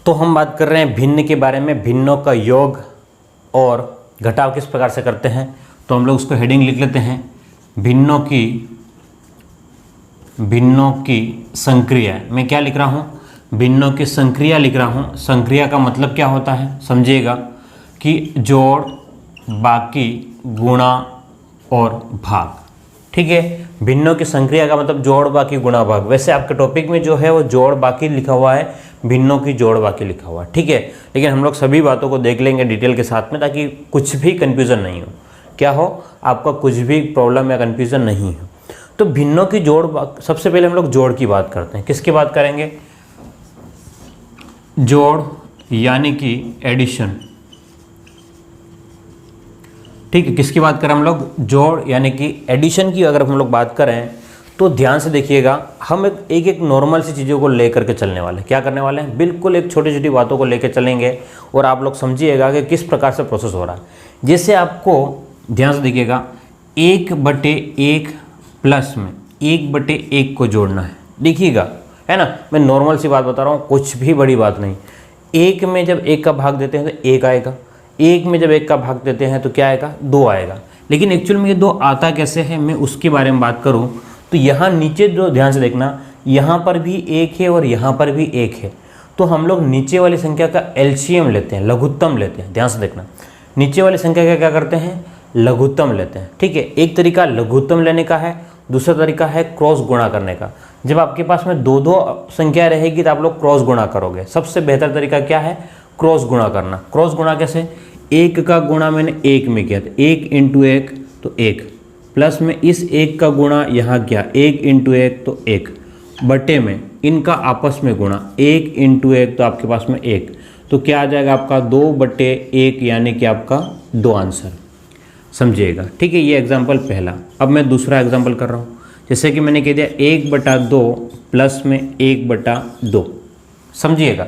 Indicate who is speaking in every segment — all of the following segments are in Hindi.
Speaker 1: तो हम बात कर रहे हैं भिन्न के बारे में, भिन्नों का योग और घटाव किस प्रकार से करते हैं। तो हम लोग उसको हेडिंग लिख लेते हैं, भिन्नों की संक्रिया। मैं क्या लिख रहा हूँ, भिन्नों की संक्रिया लिख रहा हूँ। संक्रिया का मतलब क्या होता है समझिएगा कि जोड़, बाकी, गुणा और भाग। ठीक है, भिन्नों की संक्रिया का मतलब जोड़, बाकी, गुणा, भाग। वैसे आपके टॉपिक में जो है वो जोड़ बाकी लिखा हुआ है, भिन्नों की जोड़ बाकी लिखा हुआ है। ठीक है, लेकिन हम लोग सभी बातों को देख लेंगे डिटेल के साथ में, ताकि कुछ भी कन्फ्यूज़न नहीं हो। क्या हो, आपका कुछ भी प्रॉब्लम या कन्फ्यूज़न नहीं हो। तो भिन्नों की जोड़, सबसे पहले हम लोग जोड़ की बात करते हैं। किसकी बात करेंगे, जोड़ यानी कि एडिशन। ठीक है, किसकी बात करें हम लोग, जोड़ यानी कि एडिशन की अगर हम लोग बात करें तो ध्यान से देखिएगा। हम एक एक नॉर्मल सी चीज़ों को लेकर के चलने वाले हैं। क्या करने वाले हैं, बिल्कुल एक छोटी छोटी बातों को लेकर चलेंगे और आप लोग समझिएगा कि किस प्रकार से प्रोसेस हो रहा है। जैसे आपको ध्यान से देखिएगा, 1/1 प्लस में 1/1 को जोड़ना है। देखिएगा, है ना, मैं नॉर्मल सी बात बता रहा हूँ, कुछ भी बड़ी बात नहीं। 1 में जब 1 का भाग देते हैं तो 1 आएगा, 1 में जब 1 का भाग देते हैं तो क्या आएगा, 2 आएगा। लेकिन एक्चुअल में ये 2 आता कैसे है, मैं उसके बारे में बात करूँ तो यहाँ नीचे जो, ध्यान से देखना, यहाँ पर भी 1 है और यहाँ पर भी 1 है। तो हम लोग नीचे वाली संख्या का एलसीएम लेते हैं, लघुत्तम लेते हैं। ध्यान से देखना, नीचे वाली संख्या का क्या करते हैं, लघुत्तम लेते हैं। ठीक है, एक तरीका लघुत्तम लेने का है, दूसरा तरीका है क्रॉस गुणा करने का। जब आपके पास में दो संख्या रहेगी तो आप लोग क्रॉस गुणा करोगे। सबसे बेहतर तरीका क्या है, क्रॉस गुणा करना। क्रॉस गुणा कैसे, 1 का गुणा मैंने 1 में किया था, 1 × 1 तो 1, प्लस में इस 1 का गुणा यहाँ किया, 1 × 1 तो 1, बटे में इनका आपस में गुणा, 1 × 1 तो आपके पास में 1, तो क्या आ जाएगा आपका 2/1, यानी कि आपका 2 आंसर। समझिएगा, ठीक है, ये एग्जाम्पल पहला। अब मैं दूसरा एग्जाम्पल कर रहा हूँ। जैसे कि मैंने कह दिया 1/2 प्लस में 1/2। समझिएगा,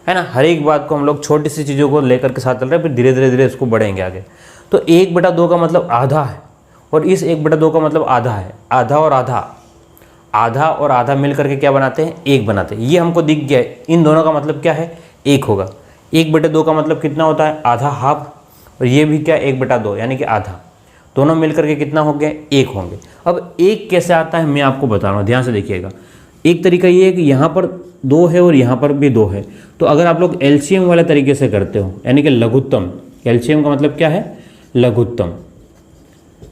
Speaker 1: है ना, हर एक बात को हम लोग छोटी सी चीज़ों को लेकर के साथ चल रहे हैं, फिर धीरे धीरे इसको बढ़ेंगे आगे। तो 1/2 का मतलब आधा है और इस 1/2 का मतलब आधा है। आधा और आधा, आधा और आधा मिल करके क्या बनाते हैं, 1 बनाते हैं। ये हमको दिख गया है, इन दोनों का मतलब क्या है, 1 होगा। 1/2 का मतलब कितना होता है, आधा, हाफ, और ये भी क्या, 1/2 यानी कि आधा। दोनों मिलकर के कितना हो गए, 1 होंगे। अब 1 कैसे आता है मैं आपको बता रहा हूँ, ध्यान से देखिएगा। एक तरीका ये है कि यहाँ पर 2 है और यहाँ पर भी 2 है। तो अगर आप लोग एलसीएम वाले तरीके से करते हो, यानी कि लघुत्तम, एलसीएम का मतलब क्या है, लघुत्तम।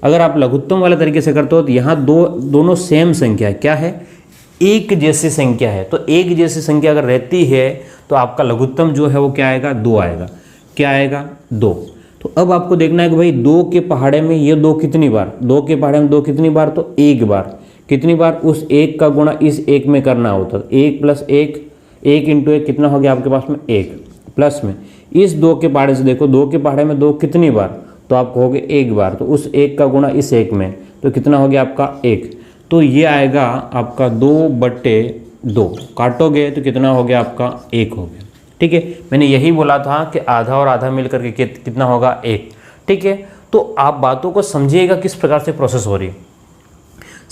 Speaker 1: अगर आप लघुत्तम वाले तरीके से करते हो तो यहाँ दोनों सेम संख्या है, क्या है, एक जैसी संख्या है। तो एक जैसी संख्या अगर रहती है तो आपका लघुत्तम जो है वो क्या आएगा, 2 आएगा। क्या आएगा, 2। तो अब आपको देखना है कि भाई 2 के पहाड़े में ये 2 कितनी बार, 2 के पहाड़े में 2 कितनी बार, तो 1 बार। कितनी बार, उस 1 का गुणा इस 1 में करना होता है। 1 + 1, 1 × 1 कितना हो गया आपके पास में, 1, प्लस में इस 2 के पहाड़े से देखो, 2 के पहाड़े में 2 कितनी बार, तो आप कहोगे 1 बार। तो उस 1 का गुणा इस 1 में, तो कितना हो गया आपका 1। तो ये आएगा आपका 2/2। काटोगे तो कितना हो गया आपका, 1 हो गया। ठीक है, मैंने यही बोला था कि आधा और आधा मिल करके कितना होगा, 1। ठीक है, तो आप बातों को समझिएगा किस प्रकार से प्रोसेस हो रही है।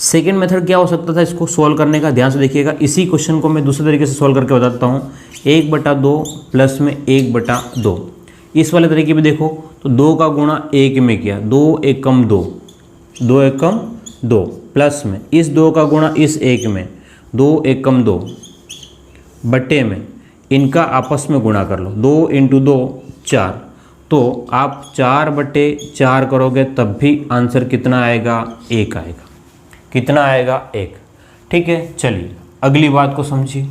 Speaker 1: सेकेंड मेथड क्या हो सकता था इसको सोल्व करने का, ध्यान से देखिएगा। इसी क्वेश्चन को मैं दूसरे तरीके से सोल्व करके बताता हूँ। 1/2 प्लस में 1/2। इस वाले तरीके में देखो तो 2 का गुणा 1 में किया, 2 × 2, 2 × 2, प्लस में इस 2 का गुणा इस 1 में, 2 × 2, बटे में इनका आपस में गुणा कर लो, 2 × 2 4। तो आप 4/4 करोगे तब भी आंसर कितना आएगा, 1 आएगा। कितना आएगा, 1। ठीक है, चलिए अगली बात को समझिए।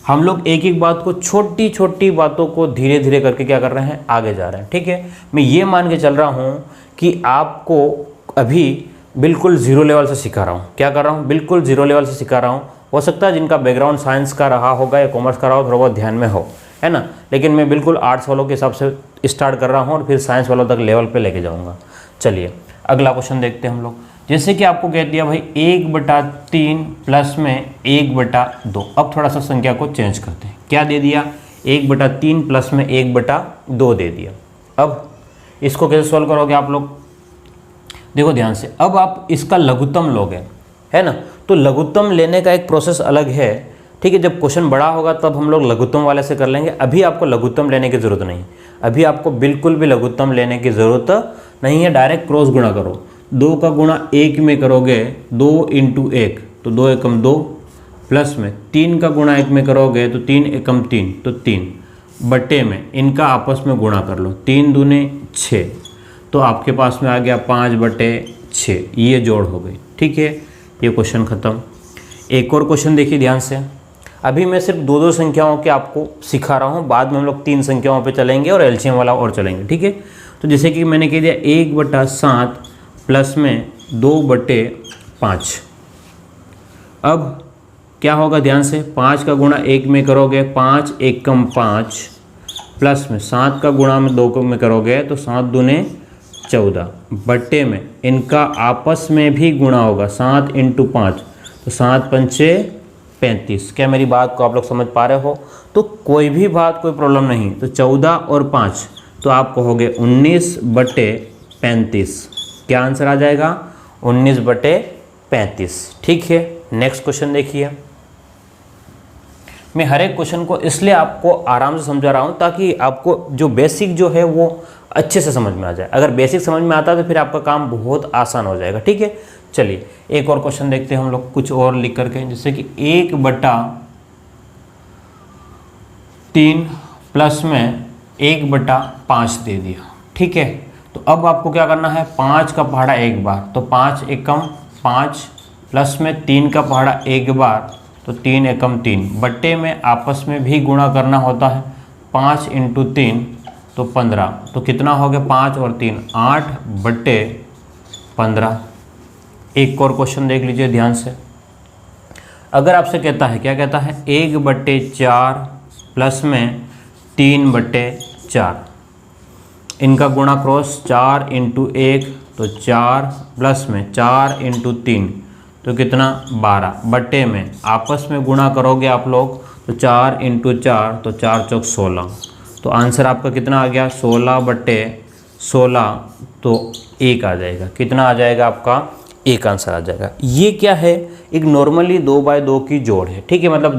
Speaker 1: हम लोग एक एक बात को, छोटी छोटी बातों को धीरे धीरे करके क्या कर रहे हैं, आगे जा रहे हैं। ठीक है, मैं ये मान के चल रहा हूँ कि आपको अभी बिल्कुल 0 लेवल से सिखा रहा हूँ। क्या कर रहा हूँ, बिल्कुल 0 लेवल से सिखा रहा हूँ। हो सकता है जिनका बैकग्राउंड साइंस का रहा होगा या कॉमर्स का रहा हो, थोड़ा बहुत ध्यान में हो, है ना, लेकिन मैं बिल्कुल आर्ट्स वालों के हिसाब से स्टार्ट कर रहा हूँ और फिर साइंस वालों तक लेवल पे लेके जाऊँगा। चलिए अगला क्वेश्चन देखते हैं हम लोग। जैसे कि आपको कह दिया भाई 1/3 प्लस में 1/2। अब थोड़ा सा संख्या को चेंज करते हैं। क्या दे दिया, 1/3 प्लस में 1/2 दे दिया। अब इसको कैसे सॉल्व करोगे आप लोग, देखो ध्यान से। अब आप इसका लघुत्तम लोगे, है ना, तो लघुत्तम लेने का एक प्रोसेस अलग है। ठीक है। जब क्वेश्चन बड़ा होगा तब हम लोग लघुत्तम वाले से कर लेंगे, अभी आपको लघुत्तम लेने की ज़रूरत नहीं है, अभी आपको बिल्कुल भी लघुत्तम लेने की ज़रूरत नहीं है। डायरेक्ट क्रॉस गुणा करो, 2 का गुणा 1 में करोगे 2 × 1 तो 2 एकम 2, प्लस में 3 का गुणा 1 में करोगे तो 3 एकम 3 तो 3, बटे में इनका आपस में गुणा कर लो, 3 दूने 6 तो आपके पास में आ गया 5/6, ये जोड़ हो गई। ठीक है, ये क्वेश्चन ख़त्म। एक और क्वेश्चन देखिए ध्यान से। अभी मैं सिर्फ 2 संख्याओं के आपको सिखा रहा हूँ, बाद में हम लोग 3 संख्याओं पे चलेंगे और एलसीएम वाला और चलेंगे। ठीक है, तो जैसे कि मैंने कह दिया 1/7 प्लस में 2/5। अब क्या होगा ध्यान से, 5 का गुणा 1 में करोगे 5 एकम 5, प्लस में 7 का गुणा में 2 में करोगे तो 7 दूने 14, बट्टे में इनका आपस में भी गुणा होगा 7 × 5 तो 7 पंचे 35। क्या मेरी बात को आप लोग समझ पा रहे हो? तो कोई भी बात कोई प्रॉब्लम नहीं, तो 14 और 5 तो आप कहोगे 19/35। क्या आंसर आ जाएगा? 19/35। ठीक है, नेक्स्ट क्वेश्चन देखिए। मैं हर एक क्वेश्चन को इसलिए आपको आराम से समझा रहा हूँ ताकि आपको जो बेसिक जो है वो अच्छे से समझ में आ जाए। अगर बेसिक समझ में आता है तो फिर आपका काम बहुत आसान हो जाएगा। ठीक है, चलिए एक और क्वेश्चन देखते हैं हम लोग कुछ और लिख करके, जैसे कि 1/3 प्लस में 1/5 दे दिया। ठीक है, तो अब आपको क्या करना है, 5 का पहाड़ा 1 बार तो 5 एकम 5, प्लस में 3 का पहाड़ा 1 बार तो 3 एकम 3, बट्टे में आपस में भी गुणा करना होता है, 5 × 3 तो 15, तो कितना हो गया 5 और 3 8/15। एक और क्वेश्चन देख लीजिए ध्यान से। अगर आपसे कहता है, क्या कहता है, 1/4 प्लस में 3/4, इनका गुणा क्रॉस 4 × 1 तो 4, प्लस में 4 × 3 तो कितना 12, बट्टे में आपस में गुणा करोगे आप लोग तो 4 × 4 तो 4 चौक 16, तो आंसर आपका कितना आ गया 16/16 तो 1 आ जाएगा। कितना आ जाएगा आपका? 1 आंसर आ जाएगा। ये क्या है, एक नॉर्मली 2/2 की जोड़ है। ठीक है, मतलब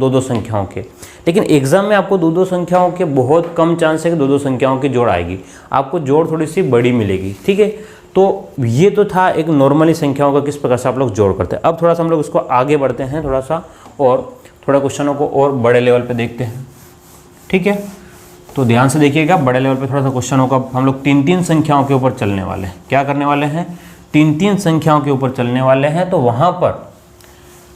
Speaker 1: दो संख्याओं के, लेकिन एग्जाम में आपको 2 संख्याओं के बहुत कम चांस है कि 2 संख्याओं की जोड़ आएगी, आपको जोड़ थोड़ी सी बड़ी मिलेगी। ठीक है, तो ये तो था एक नॉर्मली संख्याओं का किस प्रकार से आप लोग जोड़ करते हैं। अब थोड़ा सा हम लोग इसको आगे बढ़ते हैं थोड़ा सा, और थोड़ा क्वेश्चनों को और बड़े लेवल पे देखते हैं। ठीक है, तो ध्यान से देखिएगा, बड़े लेवल पे थोड़ा सा क्वेश्चनों का हम लोग 3 संख्याओं के ऊपर चलने वाले हैं। क्या करने वाले हैं? 3 संख्याओं के ऊपर चलने वाले हैं। तो वहाँ पर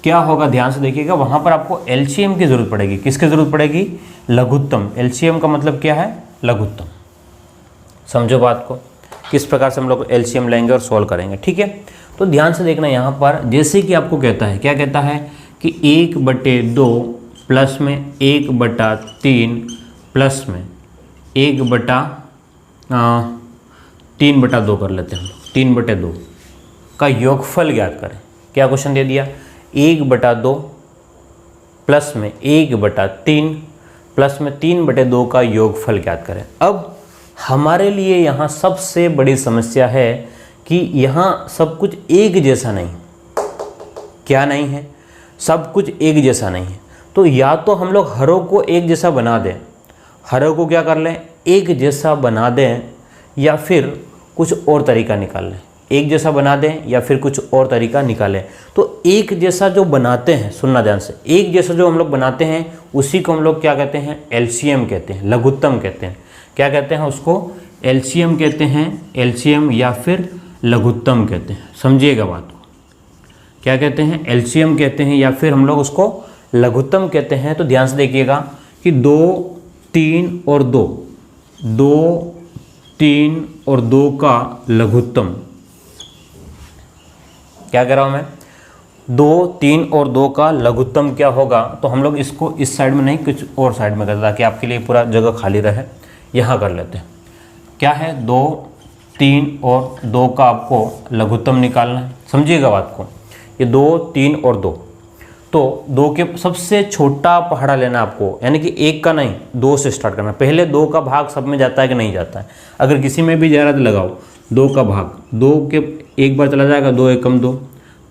Speaker 1: क्या होगा, ध्यान से देखिएगा, वहाँ पर आपको एलसीएम की ज़रूरत पड़ेगी। किसकी ज़रूरत पड़ेगी? लघुत्तम। एलसीएम का मतलब क्या है? लघुत्तम। समझो बात को, किस प्रकार से हम लोग एलसीएम लेंगे और सॉल्व करेंगे। ठीक है, तो ध्यान से देखना यहाँ पर, जैसे कि आपको कहता है, क्या कहता है कि 1/2 प्लस में 1/3 प्लस में 3/2 कर लेते हैं हम लोग, 3/2 का योगफल ज्ञात करें। क्या क्वेश्चन दे दिया? 1/2 प्लस में 1/3 प्लस में 3/2 का योगफल ज्ञात करें। अब हमारे लिए यहाँ सबसे बड़ी समस्या है कि यहाँ सब कुछ एक जैसा नहीं। क्या नहीं है? सब कुछ एक जैसा नहीं है। तो या तो हम लोग हरों को एक जैसा बना दें, हरों को क्या कर लें, एक जैसा बना दें, या फिर कुछ और तरीका निकाल लें। एक जैसा बना दें या फिर कुछ और तरीका निकालें। तो एक जैसा जो बनाते हैं, सुनना ध्यान से, एक जैसा जो हम लोग बनाते हैं उसी को हम लोग क्या कहते हैं? एलसीएम कहते हैं, लघुत्तम कहते हैं। क्या कहते हैं उसको? एलसीएम कहते हैं, एलसीएम या फिर लघुत्तम कहते हैं। समझिएगा बात को, क्या कहते हैं? एलसीएम कहते हैं या फिर हम लोग उसको लघुत्तम कहते हैं। तो ध्यान से देखिएगा कि 2, 3 और 2, 2, 3 और 2 का लघुत्तम। क्या कह रहा हूँ मैं? 2, 3 और 2 का लघुत्तम क्या होगा? तो हम लोग इसको इस साइड में नहीं, कुछ और साइड में करते ताकि आपके लिए पूरा जगह खाली रहे। यहाँ कर लेते हैं। क्या है? 2, 3 और 2 का आपको लघुत्तम निकालना है। समझिएगा बात को, ये 2, 3 और 2, तो 2 के सबसे छोटा पहाड़ा लेना आपको, यानी कि 1 का नहीं, 2 से स्टार्ट करना। पहले 2 का भाग सब में जाता है कि नहीं जाता है? अगर किसी में भी जा रहा है तो लगाओ 2 का भाग, 2 के एक बार चला जाएगा, 2 एकम 2,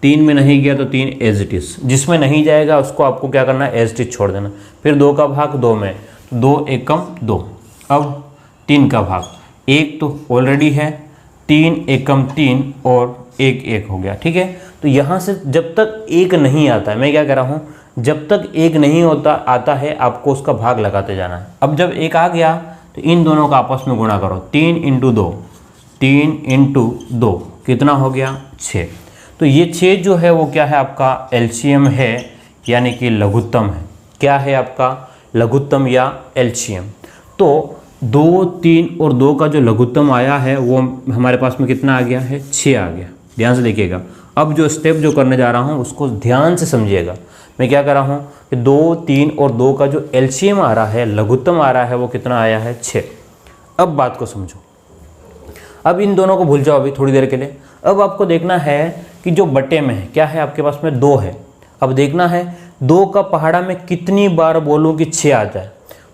Speaker 1: 3 में नहीं गया तो 3 एज इट इज, जिसमें नहीं जाएगा उसको आपको क्या करना है, एज इट इज छोड़ देना। फिर 2 का भाग 2 में, 2 एकम 2। अब 3 का भाग, 1 तो ऑलरेडी है, 3 एकम 3 और 1 1 हो गया। ठीक है, तो यहाँ से जब तक 1 नहीं आता है, मैं क्या कह रहा हूँ, जब तक 1 नहीं आता है आपको उसका भाग लगाते जाना है। अब जब 1 आ गया तो इन दोनों का आपस में गुणा करो, 3 × 2, 3 × 2 कितना हो गया, 6। तो ये 6 जो है वो क्या है, आपका एलसीएम है, यानी कि लघुत्तम है। क्या है आपका, लघुत्तम या एलसीएम। तो 2, 3 और 2 का जो लघुत्तम आया है वो हमारे पास में कितना आ गया है, 6 आ गया। ध्यान से देखिएगा, अब जो स्टेप जो करने जा रहा हूँ उसको ध्यान से समझिएगा। मैं क्या कर रहा हूँ कि 2, 3 और 2 का जो एलसीएम आ रहा है, लघुत्तम आ रहा है, वो कितना आया है, 6। अब बात को समझो, अब इन दोनों को भूल जाओ अभी थोड़ी देर के लिए। अब आपको देखना है कि जो बटे में है क्या है, आपके पास में 2 है। अब देखना है 2 का पहाड़ा में कितनी बार बोलूँ कि 6 आ जाए,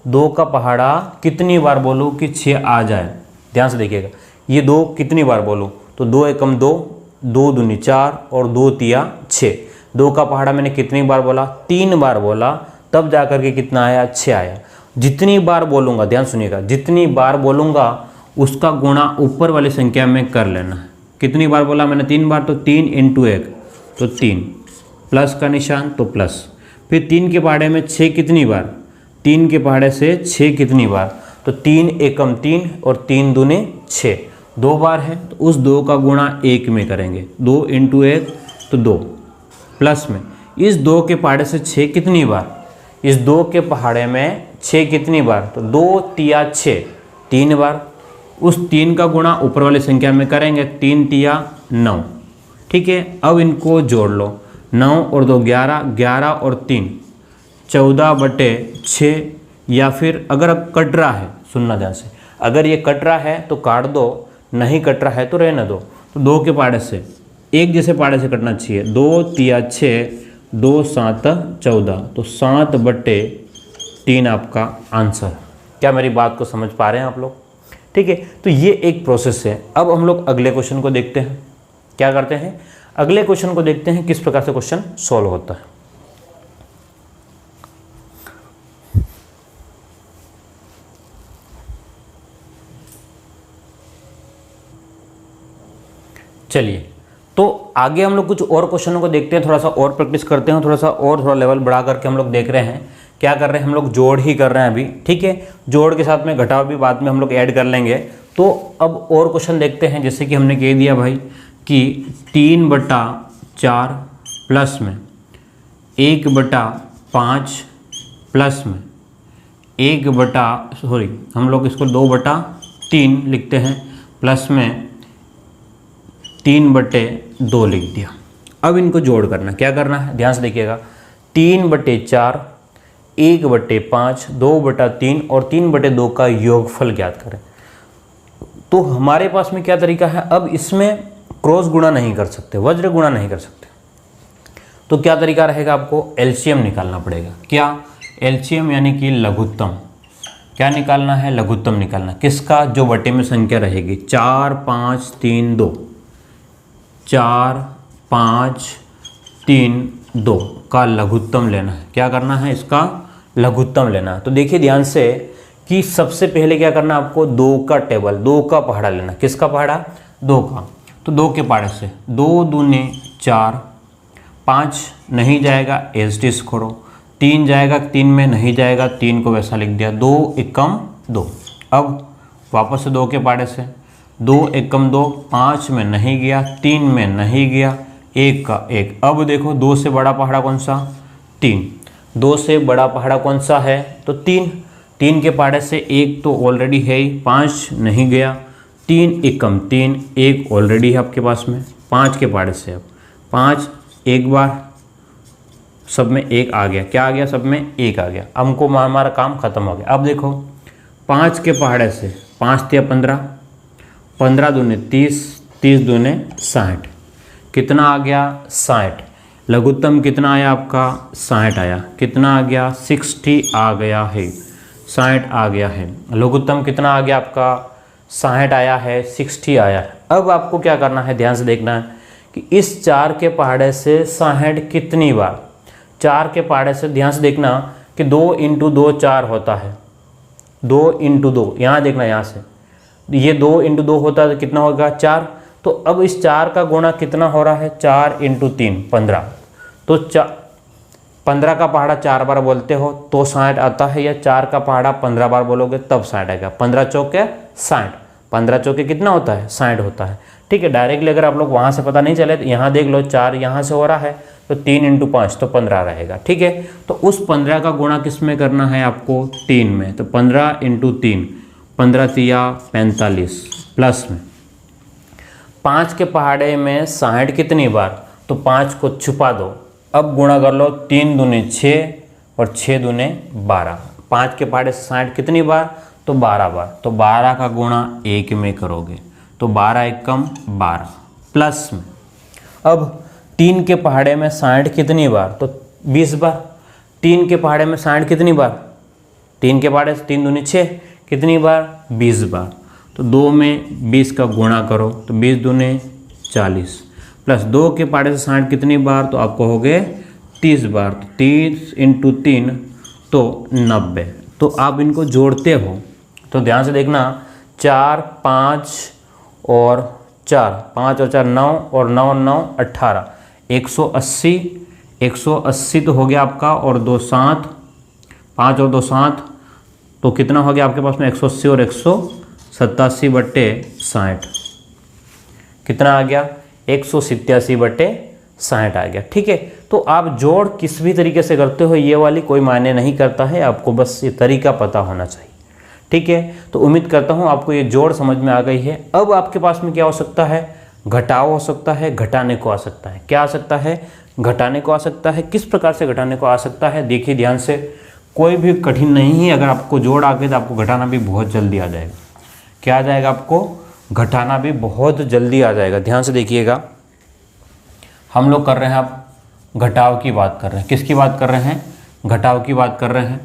Speaker 1: 2 का पहाड़ा कितनी बार बोलूँ कि 6 आ जाए। ध्यान से देखिएगा, ये 2 कितनी बार बोलूँ, तो 2 एकम 2, 2 दूनी 4 और 2 तिया 6। 2 का पहाड़ा मैंने कितनी बार बोला, 3 बार बोला, तब जा कर के कितना आया, 6 आया। जितनी बार बोलूँगा, ध्यान सुनिएगा, जितनी बार बोलूँगा उसका गुणा ऊपर वाली संख्या में कर लेना है। कितनी बार बोला मैंने, 3 बार, तो 3 × 1 तो 3, प्लस का निशान तो प्लस। फिर 3 के पहाड़े में 6 कितनी बार, 3 के पहाड़े से 6 कितनी बार, तो 3 एकम 3 और 3 दूने 6, 2 बार है, तो उस 2 का गुणा 1 में करेंगे, 2 × 1 तो 2, प्लस में इस 2 के पहाड़े से 6 कितनी बार, इस 2 के पहाड़े में 6 कितनी बार, तो 2 तिया 6, 3 बार। उस 3 का गुणा ऊपर वाली संख्या में करेंगे, 3 तिया 9। ठीक है, अब इनको जोड़ लो, 9 और 2 11, 11 और 3 14/6। या फिर अगर अब कट रहा है, सुनना ध्यान से, अगर ये कट रहा है तो काट दो, नहीं कट रहा है तो रहने दो। तो 2 के पहाड़े से, एक जैसे पहाड़े से कटना चाहिए, 2 तिया 6, 2 7 14, तो 7/3 आपका आंसर। क्या मेरी बात को समझ पा रहे हैं आप लोग? ठीक है, तो ये एक प्रोसेस है। अब हम लोग अगले क्वेश्चन को देखते हैं। क्या करते हैं, अगले क्वेश्चन को देखते हैं किस प्रकार से क्वेश्चन सॉल्व होता है। चलिए, तो आगे हम लोग कुछ और क्वेश्चनों को देखते हैं, थोड़ा सा और प्रैक्टिस करते हैं, थोड़ा लेवल बढ़ा करके हम लोग देख रहे हैं। क्या कर रहे हैं हम लोग, जोड़ ही कर रहे हैं अभी। ठीक है, जोड़ के साथ में घटाव भी बाद में हम लोग ऐड कर लेंगे। तो अब और क्वेश्चन देखते हैं, जैसे कि हमने कह दिया भाई कि 3/4 प्लस में 1/5 प्लस में हम लोग इसको 2/3 लिखते हैं, प्लस में 3/2 लिख दिया। अब इनको जोड़ करना, क्या करना है, ध्यान से देखिएगा, 3/4, 1/5, 2/3 और 3/2 का योगफल ज्ञात करें। तो हमारे पास में क्या तरीका है, अब इसमें क्रॉस गुणा नहीं कर सकते, वज्र गुणा नहीं कर सकते, तो क्या तरीका रहेगा, आपको एलसीएम निकालना पड़ेगा। क्या, एलसीएम यानी कि लघुत्तम। क्या निकालना है, लघुत्तम निकालना। किसका, जो बटे में संख्या रहेगी, 4 5 3 2, 4 5 3 2 का लघुत्तम लेना है। क्या करना है, इसका लघुत्तम लेना है। तो देखिए ध्यान से कि सबसे पहले क्या करना है, आपको 2 का टेबल, 2 का पहाड़ा लेना। किसका पहाड़ा, 2 का। तो 2 के पहाड़े से 2 दूने 4, 5 नहीं जाएगा, एज इट इज छोड़ो, 3 जाएगा, 3 में नहीं जाएगा, 3 को वैसा लिख दिया, 2 एकम 2। अब वापस से 2 के पहाड़े से 2 एकम 2, 5 में नहीं गया, 3 में नहीं गया, 1 का 1। अब देखो 2 से बड़ा पहाड़ा कौन सा, 3। 2 से बड़ा पहाड़ा कौन सा है, तो 3। 3 के पहाड़े से 1 तो ऑलरेडी है ही, 5 नहीं गया, 3 एकम 3, 1 ऑलरेडी है आपके पास में। 5 के पहाड़े से अब 5 एक बार, सब में 1 आ गया। क्या आ गया, सब में 1 आ गया। हमको हमारा काम खत्म हो गया। अब देखो 5 के पहाड़े से 5 तिया 15, 15 दूने 30, 30 दूने 60, कितना आ गया, 60। लघुत्तम कितना आया आपका, 60 आया। कितना आ गया, 60 आ गया है, 60 आ गया है। लघुत्तम कितना आ गया आपका, 60 आया है, 60 आया है। अब आपको क्या करना है, ध्यान से देखना है कि इस 4 के पहाड़े से 60 कितनी बार, 4 के पहाड़े से ध्यान से देखना कि 2 × 2 4 होता है, 2 × 2 यहाँ देखना, यहाँ से ये 2 × 2 होता है तो कितना होगा 4। तो अब इस 4 का गुणा कितना हो रहा है 4 × 3 15। तो 15 का पहाड़ा 4 बार बोलते हो तो 60 आता है, या 4 का पहाड़ा 15 बार बोलोगे तब 60 आएगा। 15 चौके 60, 15 चौके कितना होता है 60 होता है। ठीक है, डायरेक्टली अगर आप लोग वहाँ से पता नहीं चले तो यहाँ देख लो, 4 यहाँ से हो रहा है तो 3 × 5 तो 15 रहेगा। ठीक है, तो उस 15 का गुणा किस में करना है आपको 3 में, तो 15 × 3 15 तिया 45 प्लस में 5 के पहाड़े में 60 कितनी बार, तो 5 को छुपा दो, अब गुणा कर लो 3 दूने 6 और 6 दूने 12। 5 के पहाड़े से 60 कितनी बार, तो 12 बार, तो 12 का गुणा 1 में करोगे तो 12 एकम 12 प्लस में अब 3 के पहाड़े में 60 कितनी बार, तो 20 बार। 3 के पहाड़े में 60 कितनी बार, 3 के पहाड़े से 3 दूनी 6 कितनी बार 20 बार, तो 2 में 20 का गुणा करो तो 20 दूने 40 प्लस 2 के पहाड़े से 60 कितनी बार, तो आपको हो गए 30 बार, तो 30 × 3 तो 90। तो आप इनको जोड़ते हो तो ध्यान से देखना 4 5 और 4 5 और 4 9 और 9 9 18 180 180 तो हो गया आपका, और 2 7 5 और 2 7 तो कितना हो गया आपके पास में 180 और 187 बट्टे 60 कितना आ गया 187 बट्टे 60 आ गया। ठीक है, तो आप जोड़ किस भी तरीके से करते हो ये वाली कोई मायने नहीं करता है, आपको बस ये तरीका पता होना चाहिए। ठीक है, तो उम्मीद करता हूँ आपको ये जोड़ समझ में आ गई है। अब आपके पास में क्या हो सकता है, घटाव हो सकता है, घटाने को आ सकता है। क्या आ सकता है, घटाने को आ सकता है। किस प्रकार से घटाने को आ सकता है, देखिए ध्यान से, कोई भी कठिन नहीं है। अगर आपको जोड़ आ गए तो आपको घटाना भी बहुत जल्दी आ जाएगा। क्या आ जाएगा, आपको घटाना भी बहुत जल्दी आ जाएगा। ध्यान से देखिएगा, हम लोग कर रहे हैं, आप घटाव की बात कर रहे हैं। किसकी बात कर रहे हैं, घटाव की बात कर रहे हैं।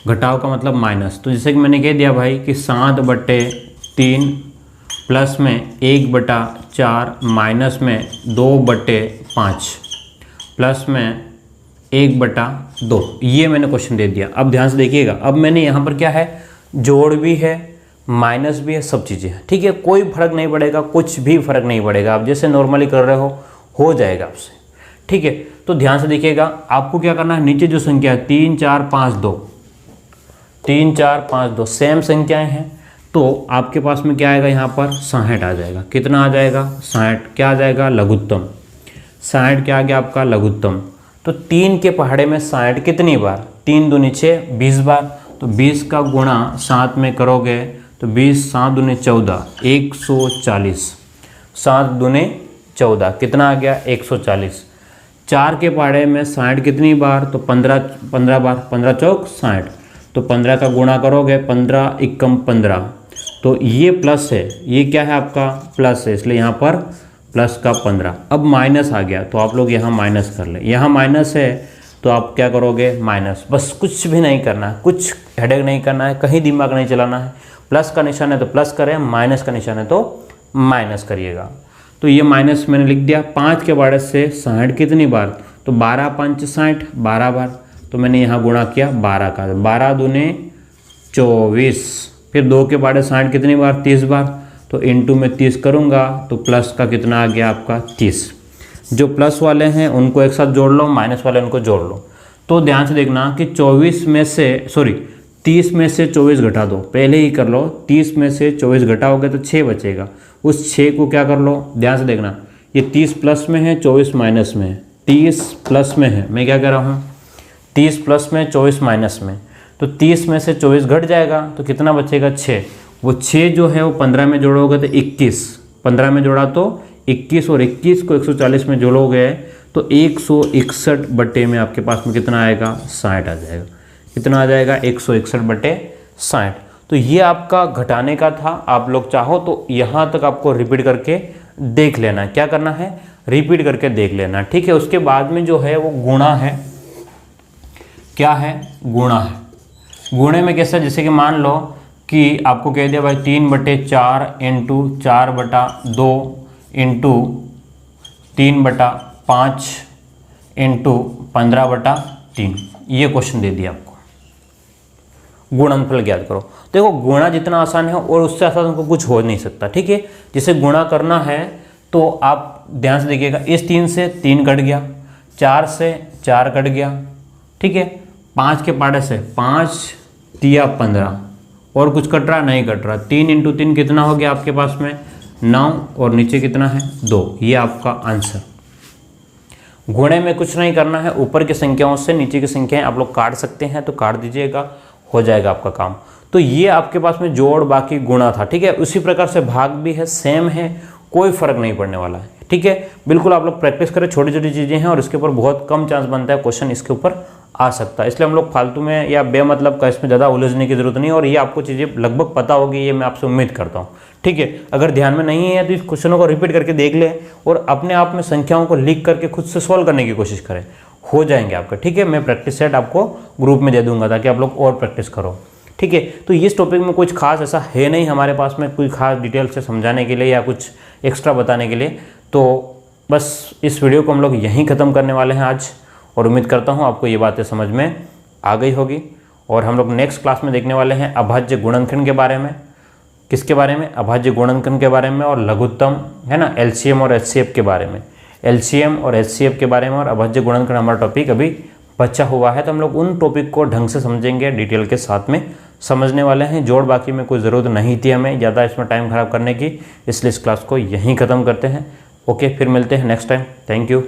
Speaker 1: घटाव का मतलब माइनस। तो जैसे कि मैंने कह दिया भाई कि 7/3 प्लस में 1/4 माइनस में 2/5 प्लस में 1/2, ये मैंने क्वेश्चन दे दिया। अब ध्यान से देखिएगा, अब मैंने यहाँ पर क्या है, जोड़ भी है, माइनस भी है, सब चीज़ें हैं। ठीक है, कोई फर्क नहीं पड़ेगा, कुछ भी फर्क नहीं पड़ेगा। आप जैसे नॉर्मली कर रहे हो जाएगा आपसे। ठीक है, तो ध्यान से देखिएगा, आपको क्या करना है, नीचे जो संख्या है 3 4 5 2 3 4 5 2 सेम संख्याएं हैं, तो आपके पास में क्या आएगा, यहाँ पर 60 आ जाएगा। कितना आ जाएगा 60, क्या आ जाएगा लघुत्तम। 60 क्या आ गया आपका लघुत्तम। तो 3 के पहाड़े में 60 कितनी बार, 3 दूनी 6 20 बार, तो 20 का गुणा 7 में करोगे तो 20 7 दूनी 14 140, 7 दूनी 14 कितना आ गया 140। 4 के पहाड़े में 60 कितनी बार, तो 15 बार, 15 चौक 60, तो 15 का गुणा करोगे 15 एकम 15, तो ये प्लस है, ये क्या है आपका प्लस है, इसलिए यहाँ पर प्लस का 15। अब माइनस आ गया तो आप लोग यहाँ माइनस कर ले, यहाँ माइनस है तो आप क्या करोगे माइनस, बस कुछ भी नहीं करना है, कुछ हेडेक नहीं करना है, कहीं दिमाग नहीं चलाना है। प्लस का निशान है तो प्लस करें, माइनस का निशान है तो माइनस करिएगा। तो ये माइनस मैंने लिख दिया। 5 के पहाड़े से 60 कितनी बार, तो 12 5 60 12 बार, तो मैंने यहाँ गुणा किया 12 का, 12 दूने 24। फिर 2 के पहाड़े 60 कितनी बार 30 बार, तो इंटू में 30 करूँगा तो प्लस का कितना आ गया आपका 30। जो प्लस वाले हैं उनको एक साथ जोड़ लो, माइनस वाले उनको जोड़ लो। तो ध्यान से देखना कि 30 में से 24 घटा दो, पहले ही कर लो। 30 में से 24 घटाओगे तो 6 बचेगा, उस 6 को क्या कर लो, ध्यान से देखना, ये 30 प्लस में है 24 माइनस में है, 30 प्लस में है, मैं क्या कह रहा हूँ 30 प्लस में 24 माइनस में, तो 30 में से 24 घट जाएगा तो कितना बचेगा 6। वो 6 जो है वो 15 में जोड़ोगे तो 21, 15 में जोड़ा तो 21 और 21 को 140 में जोड़ोगे तो 161 बट्टे में आपके पास में कितना आएगा 60 आ जाएगा। कितना आ जाएगा 161 बट्टे 60। तो ये आपका घटाने का था। आप लोग चाहो तो यहाँ तक आपको रिपीट करके देख लेना। क्या करना है, रिपीट करके देख लेना, ठीक है। उसके बाद में जो है वो गुणा है। क्या है, गुणा है। गुणे में कैसा, जैसे कि मान लो कि आपको कह दिया भाई 3/4 इंटू 4/2 इंटू 3/5 इंटू 15/3, ये क्वेश्चन दे दिया आपको। गुणनफल ज्ञात करो। देखो गुणा जितना आसान है और उससे आसान हमको कुछ हो नहीं सकता, ठीक है। जिसे गुणा करना है तो आप ध्यान से देखिएगा, इस 3 से 3 कट गया, 4 से 4 कट गया, ठीक है। 5 के पाड़े से 5 तिया 15, और कुछ कट रहा नहीं कट रहा। 3 इंटू 3 कितना हो गया आपके पास में 9, और नीचे कितना है 2, ये आपका आंसर। गुणे में कुछ नहीं करना है, ऊपर की संख्याओं से नीचे की संख्याएं आप लोग काट सकते हैं तो काट दीजिएगा, हो जाएगा आपका काम। तो ये आपके पास में जोड़ बाकी गुणा था, ठीक है। उसी प्रकार से भाग भी है, सेम है, कोई फर्क नहीं पड़ने वाला है, ठीक है। बिल्कुल आप लोग प्रैक्टिस करें, छोटी छोटी चीज़ें हैं और इसके ऊपर बहुत कम चांस बनता है क्वेश्चन इसके ऊपर आ सकता है। इसलिए हम लोग फालतू में या बेमतलब का इसमें ज़्यादा उलझने की जरूरत नहीं, और ये आपको चीज़ें लगभग पता होगी, ये मैं आपसे उम्मीद करता हूँ, ठीक है। अगर ध्यान में नहीं है तो इस क्वेश्चनों को रिपीट करके देख लें और अपने आप में संख्याओं को लिख करके खुद से सॉल्व करने की कोशिश करें, हो जाएंगे आपका, ठीक है। मैं प्रैक्टिस सेट आपको ग्रुप में दे दूंगा ताकि आप लोग और प्रैक्टिस करो, ठीक है। तो इस टॉपिक में कुछ खास ऐसा है नहीं हमारे पास में, कोई खास डिटेल से समझाने के लिए या कुछ एक्स्ट्रा बताने के लिए। तो बस इस वीडियो को हम लोग यहीं ख़त्म करने वाले हैं आज, और उम्मीद करता हूँ आपको ये बातें समझ में आ गई होगी। और हम लोग नेक्स्ट क्लास में देखने वाले हैं अभाज्य गुणनखंड के बारे में। किसके बारे में? अभाज्य गुणनखंड के बारे में, और लघुत्तम है ना, एलसीएम और एचसीएफ के बारे में। एलसीएम और एचसीएफ के बारे में और अभाज्य गुणनखंड हमारा टॉपिक अभी बचा हुआ है, तो हम लोग उन टॉपिक को ढंग से समझेंगे, डिटेल के साथ में समझने वाले हैं। जोड़ बाकी में कोई ज़रूरत नहीं थी हमें ज़्यादा इसमें टाइम ख़राब करने की, इसलिए इस क्लास को यहीं ख़त्म करते हैं। ओके, फिर मिलते हैं नेक्स्ट टाइम। Thank you.